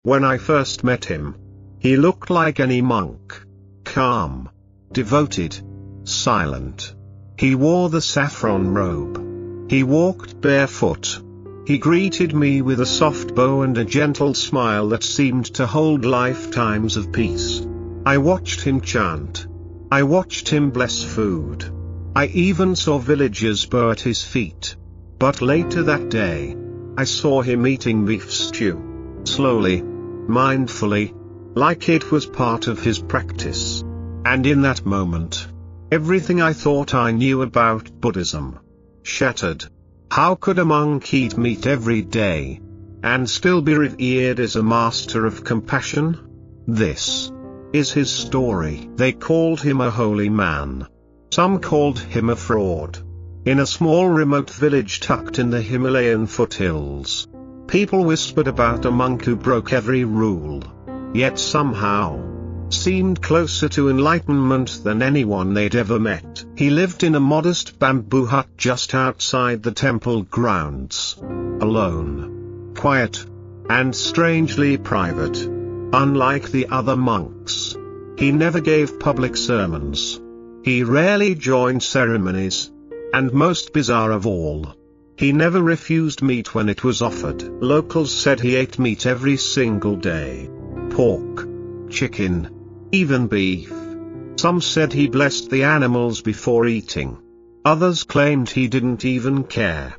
When I first met him, he looked like any monk. Calm, devoted, silent. He wore the saffron robe. He walked barefoot. He greeted me with a soft bow and a gentle smile that seemed to hold lifetimes of peace. I watched him chant. I watched him bless food. I even saw villagers bow at his feet. But later that day, I saw him eating beef stew. Slowly, mindfully, like it was part of his practice. And in that moment, everything I thought I knew about Buddhism shattered. How could a monk eat meat every day and still be revered as a master of compassion? This is his story. They called him a holy man. Some called him a fraud. In a small remote village tucked in the Himalayan foothills, people whispered about a monk who broke every rule, yet somehow seemed closer to enlightenment than anyone they'd ever met. He lived in a modest bamboo hut just outside the temple grounds. Alone, quiet, and strangely private. Unlike the other monks, he never gave public sermons. He rarely joined ceremonies. And most bizarre of all, he never refused meat when it was offered. Locals said he ate meat every single day. Pork, chicken, even beef. Some said he blessed the animals before eating. Others claimed he didn't even care.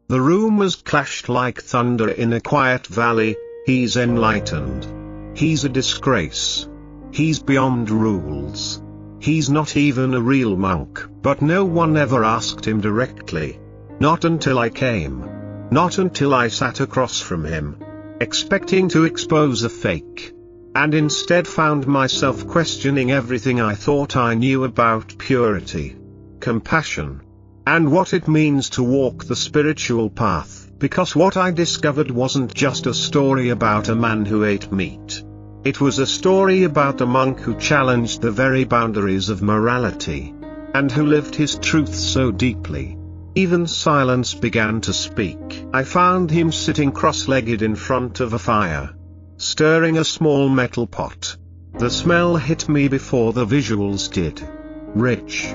The rumors clashed like thunder in a quiet valley. He's enlightened. He's a disgrace. He's beyond rules. He's not even a real monk. But no one ever asked him directly. Not until I came. Not until I sat across from him, expecting to expose a fake. And instead found myself questioning everything I thought I knew about purity, compassion, and what it means to walk the spiritual path. Because what I discovered wasn't just a story about a man who ate meat. It was a story about a monk who challenged the very boundaries of morality, and who lived his truth so deeply. Even silence began to speak. I found him sitting cross-legged in front of a fire, stirring a small metal pot. The smell hit me before the visuals did. Rich,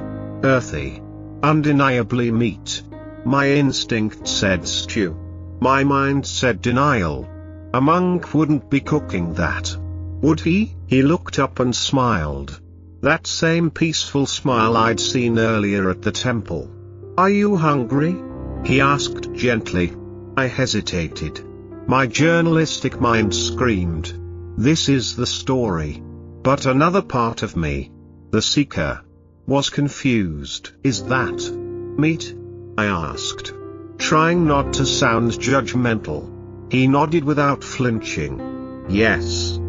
earthy, undeniably meat. My instinct said stew. My mind said denial. A monk wouldn't be cooking that. Would he? He looked up and smiled. That same peaceful smile I'd seen earlier at the temple. Are you hungry? He asked gently. I hesitated. My journalistic mind screamed, this is the story. But another part of me, the seeker, was confused. Is that meat? I asked, trying not to sound judgmental. He nodded without flinching. Yes.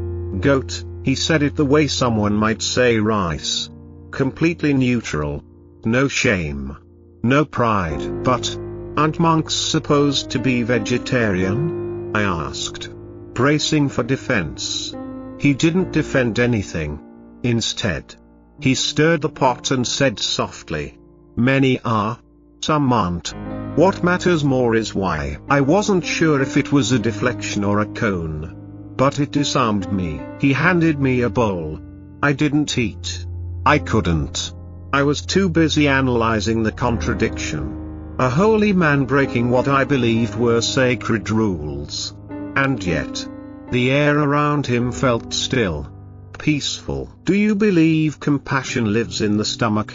Goat, he said it the way someone might say rice. Completely neutral. No shame. No pride. But, aren't monks supposed to be vegetarian? I asked, bracing for defense. He didn't defend anything. Instead, he stirred the pot and said softly, many are, some aren't. What matters more is why. I wasn't sure if it was a deflection or a cone. But it disarmed me. He handed me a bowl. I didn't eat. I couldn't. I was too busy analyzing the contradiction. A holy man breaking what I believed were sacred rules. And yet, the air around him felt still, peaceful. Do you believe compassion lives in the stomach?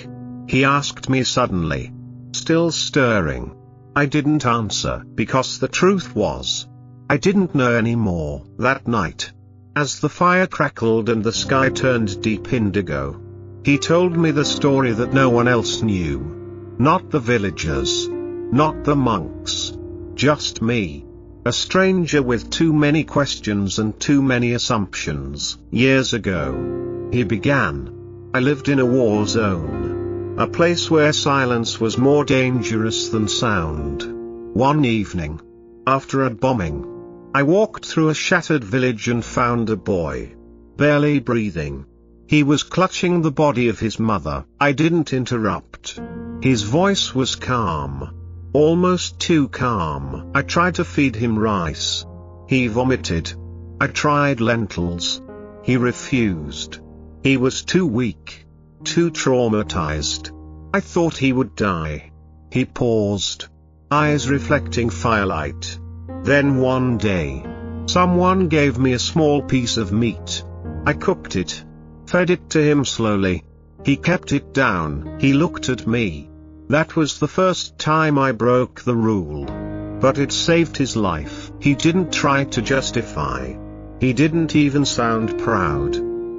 He asked me suddenly, still stirring. I didn't answer, because the truth was, I didn't know anymore. That night, as the fire crackled and the sky turned deep indigo, he told me the story that no one else knew. Not the villagers, not the monks, just me. A stranger with too many questions and too many assumptions. Years ago, he began, I lived in a war zone. A place where silence was more dangerous than sound. One evening, after a bombing, I walked through a shattered village and found a boy, barely breathing. He was clutching the body of his mother. I didn't interrupt. His voice was calm. Almost too calm. I tried to feed him rice. He vomited. I tried lentils. He refused. He was too weak, too traumatized. I thought he would die. He paused, eyes reflecting firelight. Then one day, someone gave me a small piece of meat. I cooked it, fed it to him slowly. He kept it down. He looked at me. That was the first time I broke the rule. But it saved his life. He didn't try to justify. He didn't even sound proud.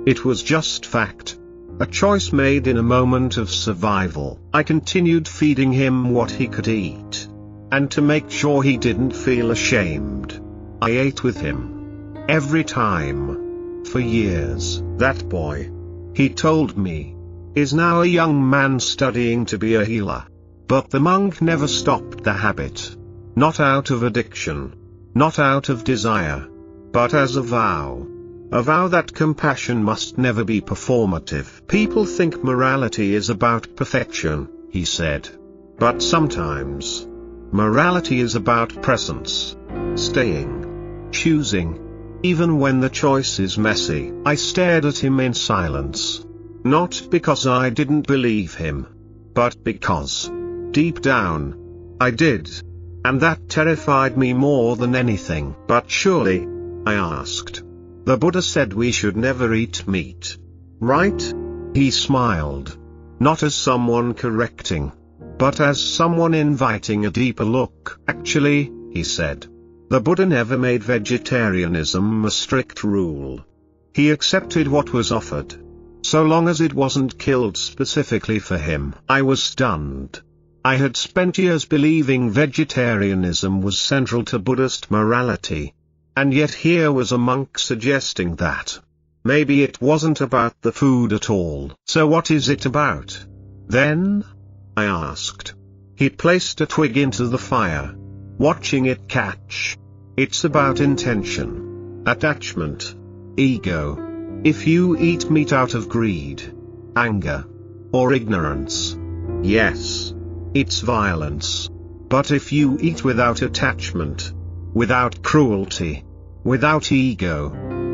It was just fact. A choice made in a moment of survival. I continued feeding him what he could eat. And to make sure he didn't feel ashamed, I ate with him. Every time. For years. That boy, he told me, is now a young man studying to be a healer. But the monk never stopped the habit. Not out of addiction. Not out of desire. But as a vow. A vow that compassion must never be performative. People think morality is about perfection, he said. But sometimes, morality is about presence. Staying. Choosing. Even when the choice is messy. I stared at him in silence. Not because I didn't believe him. But because, deep down, I did. And that terrified me more than anything. But surely, I asked, the Buddha said we should never eat meat. Right? He smiled. Not as someone correcting, but as someone inviting a deeper look. Actually, he said, the Buddha never made vegetarianism a strict rule. He accepted what was offered, so long as it wasn't killed specifically for him. I was stunned. I had spent years believing vegetarianism was central to Buddhist morality. And yet here was a monk suggesting that maybe it wasn't about the food at all. So what is it about, then? I asked. He placed a twig into the fire, watching it catch. It's about intention, attachment, ego. If you eat meat out of greed, anger, or ignorance, yes, it's violence. But if you eat without attachment, without cruelty, without ego,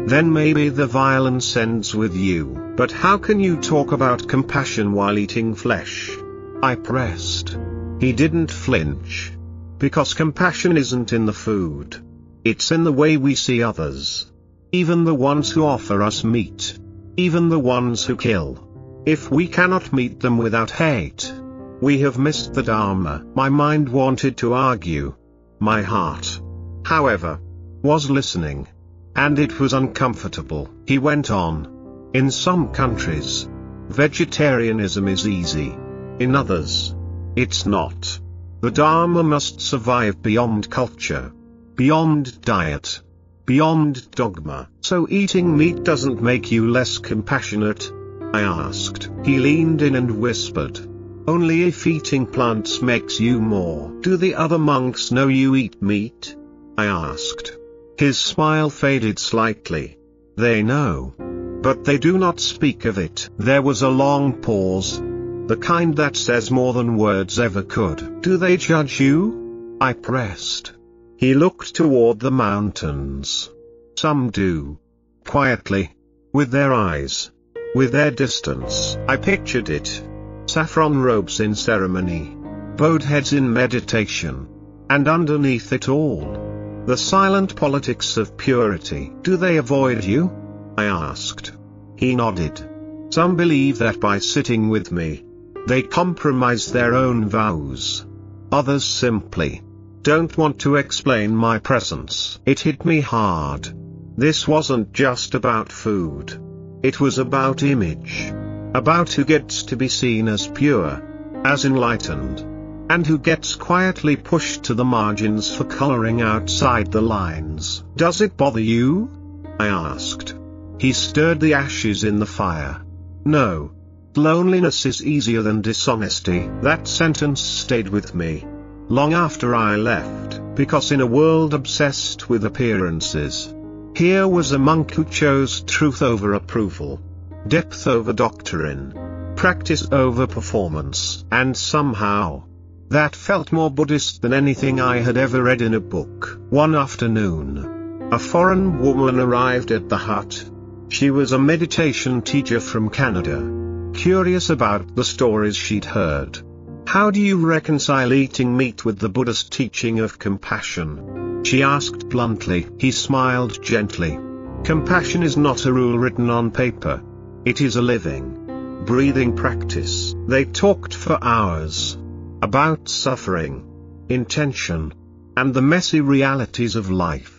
then maybe the violence ends with you. But how can you talk about compassion while eating flesh? I pressed. He didn't flinch. Because compassion isn't in the food. It's in the way we see others. Even the ones who offer us meat. Even the ones who kill. If we cannot meet them without hate, we have missed the Dharma. My mind wanted to argue. My heart, however, was listening. And it was uncomfortable. He went on. In some countries, vegetarianism is easy. In others, it's not. The Dharma must survive beyond culture, beyond diet, beyond dogma. So eating meat doesn't make you less compassionate? I asked. He leaned in and whispered. Only if eating plants makes you more. Do the other monks know you eat meat? I asked. His smile faded slightly. They know. But they do not speak of it. There was a long pause. The kind that says more than words ever could. Do they judge you? I pressed. He looked toward the mountains. Some do. Quietly. With their eyes. With their distance. I pictured it. Saffron robes in ceremony. Bowed heads in meditation. And underneath it all, the silent politics of purity. Do they avoid you? I asked. He nodded. Some believe that by sitting with me, they compromise their own vows. Others simply don't want to explain my presence. It hit me hard. This wasn't just about food. It was about image. About who gets to be seen as pure, as enlightened, and who gets quietly pushed to the margins for coloring outside the lines. Does it bother you? I asked. He stirred the ashes in the fire. No. Loneliness is easier than dishonesty. That sentence stayed with me long after I left, because in a world obsessed with appearances, here was a monk who chose truth over approval, depth over doctrine, practice over performance. And somehow, that felt more Buddhist than anything I had ever read in a book. One afternoon, A foreign woman arrived at the hut. She was a meditation teacher from Canada, curious about the stories she'd heard. "How do you reconcile eating meat with the Buddhist teaching of compassion?" she asked bluntly. He smiled gently. "Compassion is not a rule written on paper. It is a living, breathing practice." They talked for hours about suffering, intention, and the messy realities of life.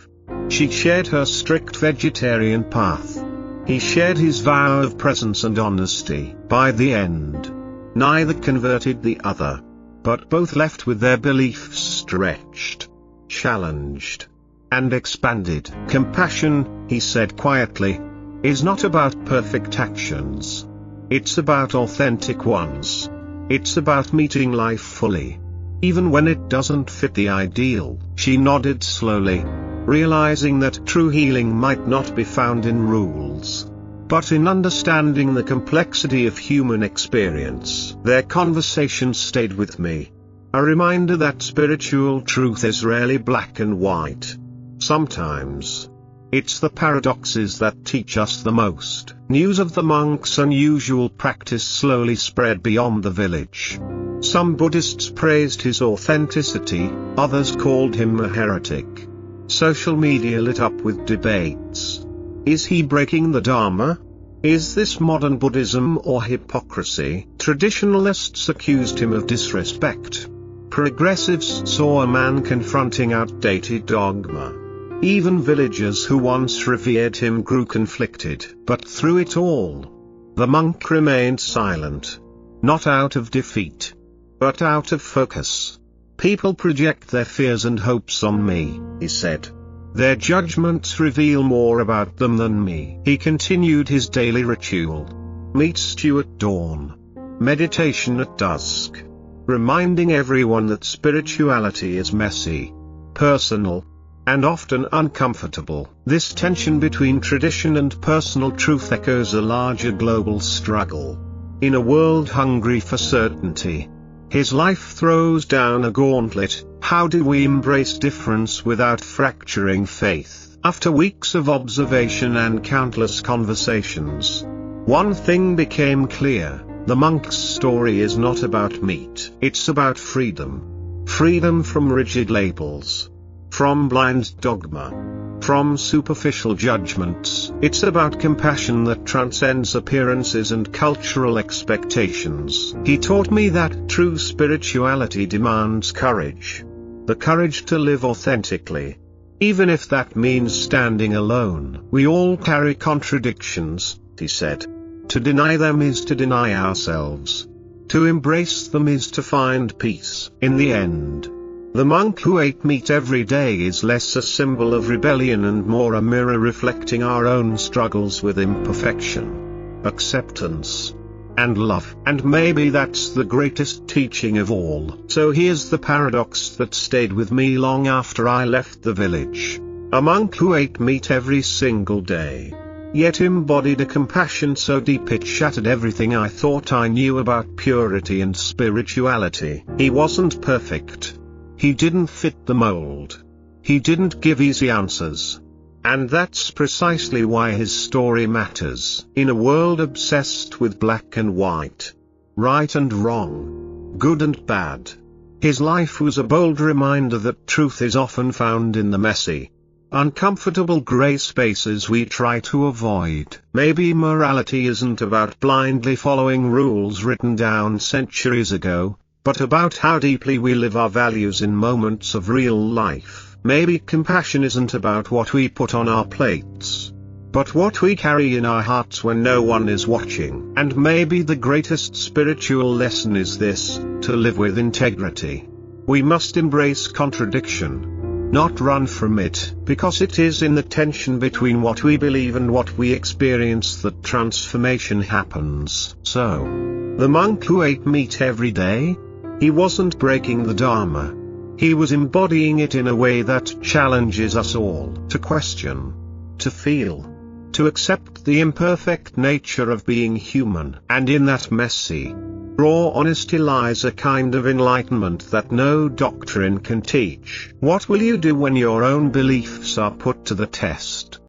She shared her strict vegetarian path. He shared his vow of presence and honesty. By the end, neither converted the other, but both left with their beliefs stretched, challenged, and expanded. "Compassion," he said quietly, "is not about perfect actions. It's about authentic ones. It's about meeting life fully, even when it doesn't fit the ideal." She nodded slowly, realizing that true healing might not be found in rules, but in understanding the complexity of human experience. Their conversation stayed with me, a reminder that spiritual truth is rarely black and white. Sometimes, it's the paradoxes that teach us the most. News of the monk's unusual practice slowly spread beyond the village. Some Buddhists praised his authenticity, others called him a heretic. Social media lit up with debates. Is he breaking the Dharma? Is this modern Buddhism or hypocrisy? Traditionalists accused him of disrespect. Progressives saw a man confronting outdated dogma. Even villagers who once revered him grew conflicted. But through it all, the monk remained silent. Not out of defeat, but out of focus. "People project their fears and hopes on me," he said. "Their judgments reveal more about them than me." He continued his daily ritual. Meat stew at dawn. Meditation at dusk. Reminding everyone that spirituality is messy, personal, and often uncomfortable. This tension between tradition and personal truth echoes a larger global struggle. In a world hungry for certainty, his life throws down a gauntlet. How do we embrace difference without fracturing faith? After weeks of observation and countless conversations, one thing became clear: the monk's story is not about meat. It's about freedom. Freedom from rigid labels, from blind dogma, from superficial judgments. It's about compassion that transcends appearances and cultural expectations. He taught me that true spirituality demands courage. The courage to live authentically, even if that means standing alone. "We all carry contradictions," he said. "To deny them is to deny ourselves. To embrace them is to find peace." In the end, the monk who ate meat every day is less a symbol of rebellion and more a mirror reflecting our own struggles with imperfection, acceptance, and love. And maybe that's the greatest teaching of all. So here's the paradox that stayed with me long after I left the village. A monk who ate meat every single day, yet embodied a compassion so deep it shattered everything I thought I knew about purity and spirituality. He wasn't perfect. He didn't fit the mold. He didn't give easy answers. And that's precisely why his story matters. In a world obsessed with black and white, right and wrong, good and bad, his life was a bold reminder that truth is often found in the messy, uncomfortable gray spaces we try to avoid. Maybe morality isn't about blindly following rules written down centuries ago, but about how deeply we live our values in moments of real life. Maybe compassion isn't about what we put on our plates, but what we carry in our hearts when no one is watching. And maybe the greatest spiritual lesson is this: to live with integrity. We must embrace contradiction, not run from it, because it is in the tension between what we believe and what we experience that transformation happens. So, the monk who ate meat every day? He wasn't breaking the Dharma. He was embodying it in a way that challenges us all to question, to feel, to accept the imperfect nature of being human. And in that messy, raw honesty lies a kind of enlightenment that no doctrine can teach. What will you do when your own beliefs are put to the test?